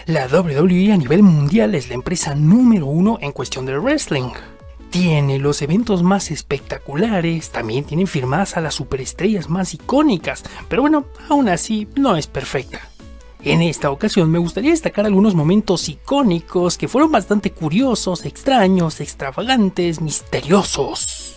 La WWE a nivel mundial es la empresa número 1 en cuestión del wrestling. Tiene los eventos más espectaculares, también tienen firmadas a las superestrellas más icónicas, pero bueno, aún así no es perfecta. En esta ocasión me gustaría destacar algunos momentos icónicos que fueron bastante curiosos, extraños, extravagantes, misteriosos.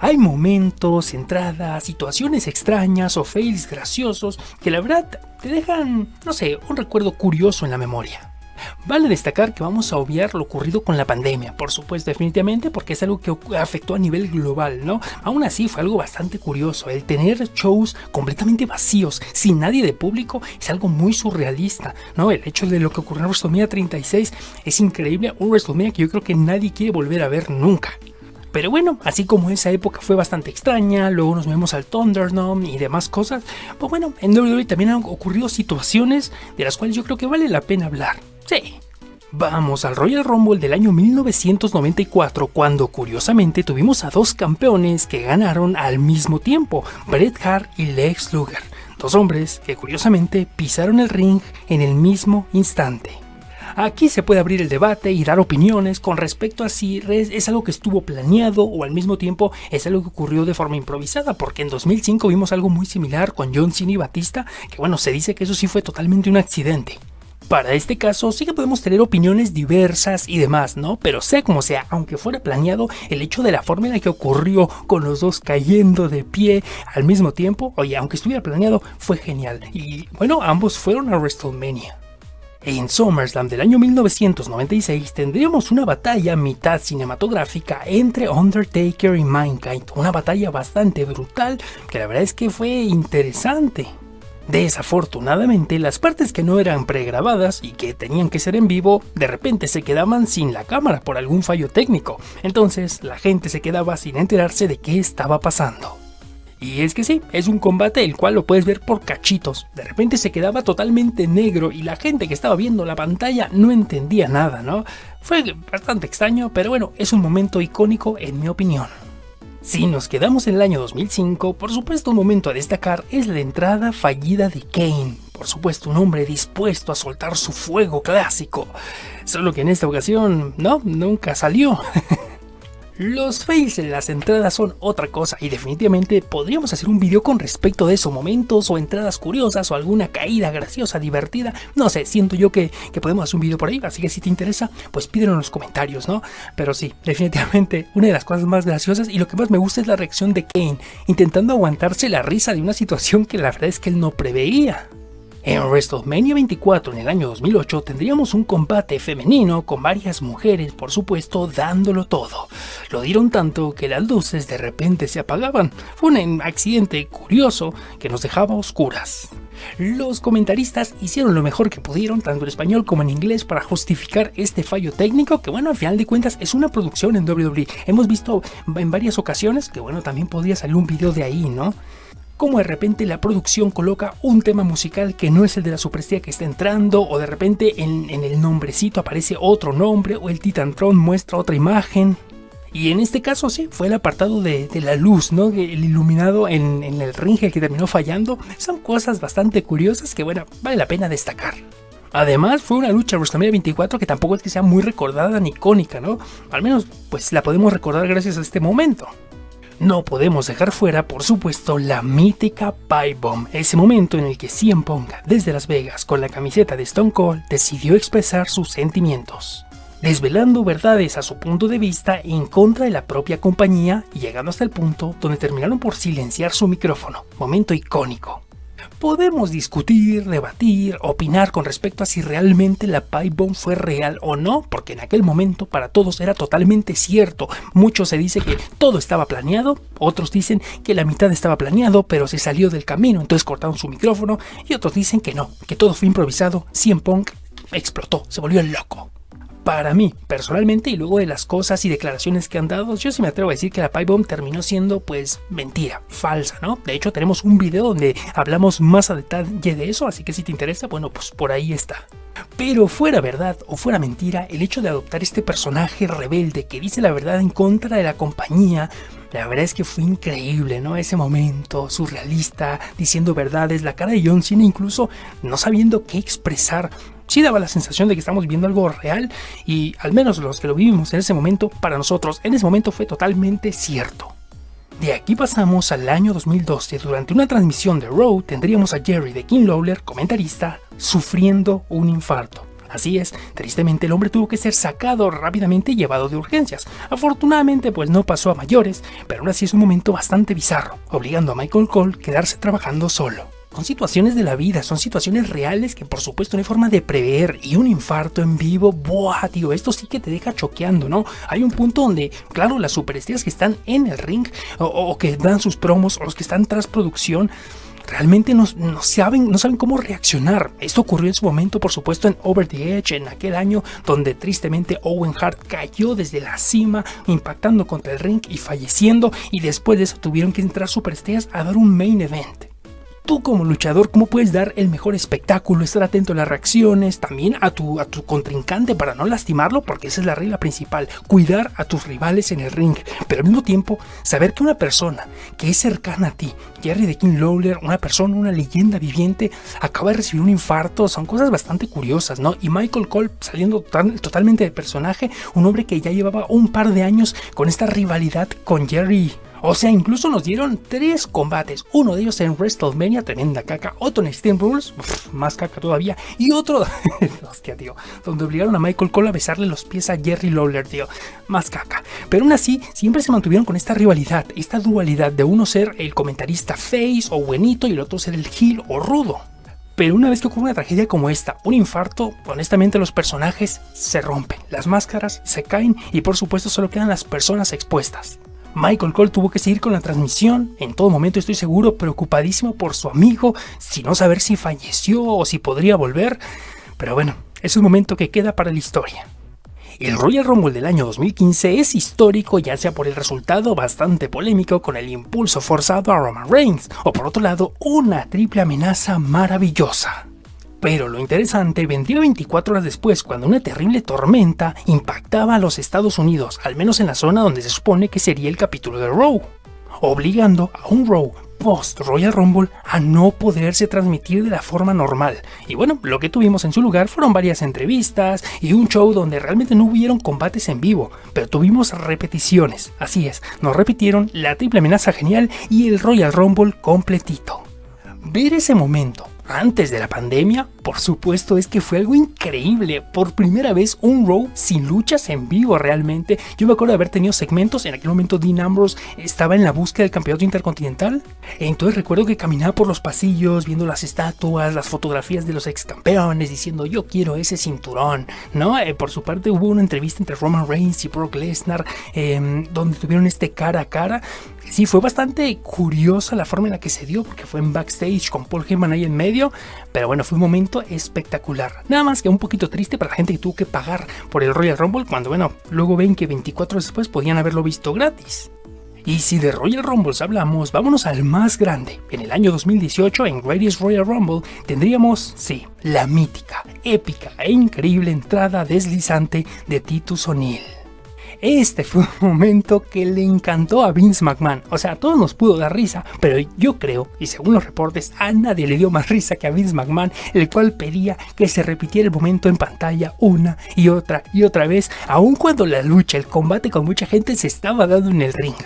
Hay momentos, entradas, situaciones extrañas o fails graciosos que la verdad te dejan, no sé, un recuerdo curioso en la memoria. Vale destacar que vamos a obviar lo ocurrido con la pandemia, por supuesto, definitivamente, porque es algo que afectó a nivel global, ¿no? Aún así fue algo bastante curioso, el tener shows completamente vacíos, sin nadie de público, es algo muy surrealista, ¿no? El hecho de lo que ocurrió en WrestleMania 36 es increíble, un WrestleMania que yo creo que nadie quiere volver a ver nunca. Pero bueno, así como esa época fue bastante extraña, luego nos vemos al Thunderdome y demás cosas, pues bueno, en WWE también han ocurrido situaciones de las cuales yo creo que vale la pena hablar. Sí. Vamos al Royal Rumble del año 1994, cuando curiosamente tuvimos a dos campeones que ganaron al mismo tiempo, Bret Hart y Lex Luger, dos hombres que curiosamente pisaron el ring en el mismo instante. Aquí se puede abrir el debate y dar opiniones con respecto a si es algo que estuvo planeado o al mismo tiempo es algo que ocurrió de forma improvisada, porque en 2005 vimos algo muy similar con John Cena y Batista, que bueno, se dice que eso sí fue totalmente un accidente. Para este caso sí que podemos tener opiniones diversas y demás, ¿no? Pero sea como sea, aunque fuera planeado, el hecho de la forma en la que ocurrió con los dos cayendo de pie al mismo tiempo, oye, aunque estuviera planeado, fue genial. Y bueno, ambos fueron a WrestleMania. En SummerSlam del año 1996 tendríamos una batalla mitad cinematográfica entre Undertaker y Mankind, una batalla bastante brutal que la verdad es que fue interesante. Desafortunadamente, las partes que no eran pregrabadas y que tenían que ser en vivo, de repente se quedaban sin la cámara por algún fallo técnico, entonces la gente se quedaba sin enterarse de qué estaba pasando. Y es que sí, es un combate el cual lo puedes ver por cachitos. De repente se quedaba totalmente negro y la gente que estaba viendo la pantalla no entendía nada, ¿no? Fue bastante extraño, pero bueno, es un momento icónico en mi opinión. Si nos quedamos en el año 2005, por supuesto un momento a destacar es la entrada fallida de Kane. Por supuesto un hombre dispuesto a soltar su fuego clásico. Solo que en esta ocasión, no, nunca salió. Los fails en las entradas son otra cosa y definitivamente podríamos hacer un video con respecto de esos momentos o entradas curiosas o alguna caída graciosa, divertida. No sé, siento yo que podemos hacer un video por ahí, así que si te interesa, pues pídelo en los comentarios, ¿no? Pero sí, definitivamente una de las cosas más graciosas y lo que más me gusta es la reacción de Kane, intentando aguantarse la risa de una situación que la verdad es que él no preveía. En WrestleMania 24 en el año 2008 tendríamos un combate femenino con varias mujeres, por supuesto, dándolo todo. Lo dieron tanto que las luces de repente se apagaban. Fue un accidente curioso que nos dejaba a oscuras. Los comentaristas hicieron lo mejor que pudieron, tanto en español como en inglés, para justificar este fallo técnico, que bueno, al final de cuentas es una producción en WWE. Hemos visto en varias ocasiones que bueno, también podría salir un video de ahí, ¿no? Como de repente la producción coloca un tema musical que no es el de la superestrella que está entrando, o de repente en el nombrecito aparece otro nombre, o el Titantron muestra otra imagen. Y en este caso sí, fue el apartado de la luz, ¿no? El iluminado en el ring que terminó fallando. Son cosas bastante curiosas que bueno, vale la pena destacar. Además fue una lucha WrestleMania 24 que tampoco es que sea muy recordada ni icónica, ¿no? Al menos pues la podemos recordar gracias a este momento. No podemos dejar fuera, por supuesto, la mítica Pipe Bomb, ese momento en el que CM Punk, desde Las Vegas, con la camiseta de Stone Cold, decidió expresar sus sentimientos, desvelando verdades a su punto de vista en contra de la propia compañía y llegando hasta el punto donde terminaron por silenciar su micrófono, momento icónico. Podemos discutir, debatir, opinar con respecto a si realmente la Pipe Bomb fue real o no, porque en aquel momento para todos era totalmente cierto. Muchos se dice que todo estaba planeado, otros dicen que la mitad estaba planeado, pero se salió del camino, entonces cortaron su micrófono, y otros dicen que no, que todo fue improvisado. CM Punk explotó, se volvió loco. Para mí, personalmente, y luego de las cosas y declaraciones que han dado, yo sí me atrevo a decir que la Pipe Bomb terminó siendo, pues, mentira, falsa, ¿no? De hecho, tenemos un video donde hablamos más a detalle de eso, así que si te interesa, bueno, pues por ahí está. Pero fuera verdad o fuera mentira, el hecho de adoptar este personaje rebelde que dice la verdad en contra de la compañía, la verdad es que fue increíble, ¿no? Ese momento surrealista, diciendo verdades, la cara de John Cena incluso no sabiendo qué expresar. sí daba la sensación de que estamos viendo algo real, y al menos los que lo vivimos en ese momento, para nosotros en ese momento fue totalmente cierto. De aquí pasamos al año 2012. Durante una transmisión de Raw tendríamos a Jerry the King Lawler, comentarista, sufriendo un infarto. Así es, tristemente el hombre tuvo que ser sacado rápidamente y llevado de urgencias. Afortunadamente pues no pasó a mayores, pero aún así es un momento bastante bizarro, obligando a Michael Cole a quedarse trabajando solo. Son situaciones de la vida, son situaciones reales que por supuesto no hay forma de prever, y un infarto en vivo, ¡buah, tío! Esto sí que te deja choqueando, ¿no? Hay un punto donde, claro, las superestrellas que están en el ring o que dan sus promos o los que están tras producción, realmente no saben cómo reaccionar. Esto ocurrió en su momento, por supuesto, en Over the Edge, en aquel año donde tristemente Owen Hart cayó desde la cima, impactando contra el ring y falleciendo, y después de eso tuvieron que entrar superestrellas a dar un main event. Tú como luchador, ¿cómo puedes dar el mejor espectáculo? Estar atento a las reacciones, también a tu contrincante para no lastimarlo, porque esa es la regla principal, cuidar a tus rivales en el ring, pero al mismo tiempo saber que una persona que es cercana a ti, Jerry the King Lawler, una persona, una leyenda viviente, acaba de recibir un infarto, son cosas bastante curiosas, ¿no? Y Michael Cole saliendo totalmente de personaje, un hombre que ya llevaba un par de años con esta rivalidad con Jerry. O sea, incluso nos dieron 3 combates, uno de ellos en WrestleMania, tremenda caca, otro en Extreme Rules, más caca todavía, y otro, hostia, tío, donde obligaron a Michael Cole a besarle los pies a Jerry Lawler, tío, más caca. Pero aún así, siempre se mantuvieron con esta rivalidad, esta dualidad de uno ser el comentarista face o buenito y el otro ser el heel o rudo. Pero una vez que ocurre una tragedia como esta, un infarto, honestamente los personajes se rompen, las máscaras se caen y por supuesto solo quedan las personas expuestas. Michael Cole tuvo que seguir con la transmisión, en todo momento estoy seguro preocupadísimo por su amigo, sin no saber si falleció o si podría volver, pero bueno, es un momento que queda para la historia. El Royal Rumble del año 2015 es histórico, ya sea por el resultado bastante polémico con el impulso forzado a Roman Reigns, o por otro lado una triple amenaza maravillosa. Pero lo interesante vendría 24 horas después, cuando una terrible tormenta impactaba a los Estados Unidos, al menos en la zona donde se supone que sería el capítulo de Raw, obligando a un Raw post Royal Rumble a no poderse transmitir de la forma normal. Y bueno, lo que tuvimos en su lugar fueron varias entrevistas y un show donde realmente no hubieron combates en vivo, pero tuvimos repeticiones. Así es, nos repitieron la triple amenaza genial y el Royal Rumble completito. Ver ese momento antes de la pandemia, por supuesto, es que fue algo increíble. Por primera vez un Raw sin luchas en vivo realmente. Yo me acuerdo de haber tenido segmentos, en aquel momento Dean Ambrose estaba en la búsqueda del campeonato intercontinental. Entonces recuerdo que caminaba por los pasillos viendo las estatuas, las fotografías de los ex campeones, diciendo yo quiero ese cinturón, ¿no? Por su parte hubo una entrevista entre Roman Reigns y Brock Lesnar, donde tuvieron este cara a cara. Sí, fue bastante curiosa la forma en la que se dio, porque fue en backstage con Paul Heyman ahí en medio, pero bueno, fue un momento espectacular. Nada más que un poquito triste para la gente que tuvo que pagar por el Royal Rumble, cuando bueno, luego ven que 24 horas después podían haberlo visto gratis. Y si de Royal Rumbles hablamos, vámonos al más grande. En el año 2018, en Greatest Royal Rumble, tendríamos, sí, la mítica, épica e increíble entrada deslizante de Titus O'Neil. Este fue un momento que le encantó a Vince McMahon, o sea, a todos nos pudo dar risa, pero yo creo, y según los reportes, a nadie le dio más risa que a Vince McMahon, el cual pedía que se repitiera el momento en pantalla una y otra vez, aun cuando la lucha, el combate con mucha gente se estaba dando en el ring.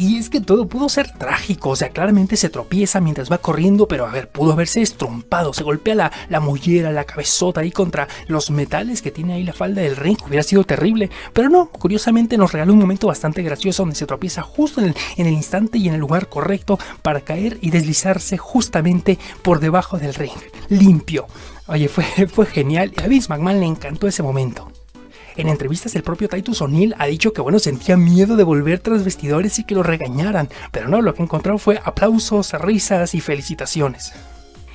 Y es que todo pudo ser trágico, o sea, claramente se tropieza mientras va corriendo, pero a ver, pudo haberse estrompado, se golpea la mollera, la cabezota ahí contra los metales que tiene ahí la falda del ring, hubiera sido terrible, pero no, curiosamente nos regaló un momento bastante gracioso donde se tropieza justo en el instante y en el lugar correcto para caer y deslizarse justamente por debajo del ring, limpio. Oye, fue genial, y a Vince McMahon le encantó ese momento. En entrevistas el propio Titus O'Neil ha dicho que bueno, sentía miedo de volver tras vestidores y que lo regañaran, pero no, lo que encontró fue aplausos, risas y felicitaciones.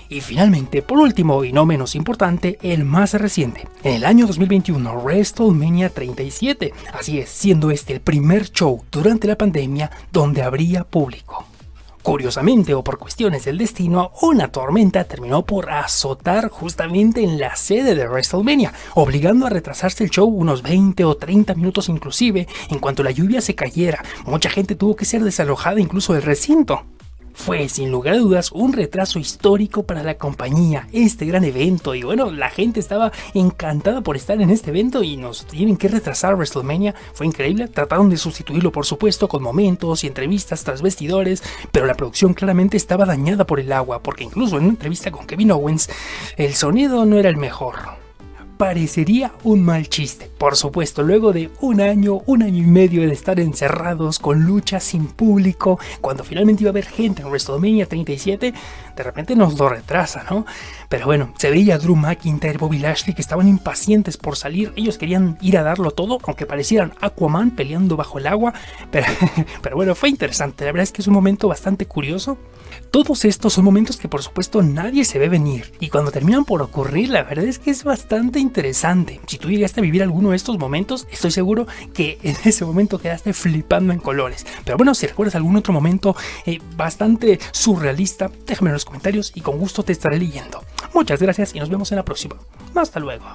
Y finalmente, por último y no menos importante, el más reciente, en el año 2021, WrestleMania 37, así es, siendo este el primer show durante la pandemia donde habría público. Curiosamente o por cuestiones del destino, una tormenta terminó por azotar justamente en la sede de WrestleMania, obligando a retrasarse el show unos 20 o 30 minutos inclusive. En cuanto la lluvia se cayera, mucha gente tuvo que ser desalojada incluso del recinto. Fue sin lugar a dudas un retraso histórico para la compañía, este gran evento, y bueno, la gente estaba encantada por estar en este evento y nos tienen que retrasar WrestleMania. Fue increíble, trataron de sustituirlo por supuesto con momentos y entrevistas tras vestidores, pero la producción claramente estaba dañada por el agua, porque incluso en una entrevista con Kevin Owens, el sonido no era el mejor. Parecería un mal chiste, por supuesto, luego de un año y medio de estar encerrados con luchas sin público, cuando finalmente iba a haber gente en WrestleMania 37, de repente nos lo retrasa, ¿no? Pero bueno, se veía a Drew McIntyre, Bobby Lashley, que estaban impacientes por salir, ellos querían ir a darlo todo, aunque parecieran Aquaman peleando bajo el agua, pero bueno, fue interesante, la verdad es que es un momento bastante curioso. Todos estos son momentos que por supuesto nadie se ve venir, y cuando terminan por ocurrir, la verdad es que es bastante interesante. Si tú llegaste a vivir alguno de estos momentos, estoy seguro que en ese momento quedaste flipando en colores. Pero bueno, si recuerdas algún otro momento bastante surrealista, déjame en los comentarios y con gusto te estaré leyendo. Muchas gracias y nos vemos en la próxima. Hasta luego.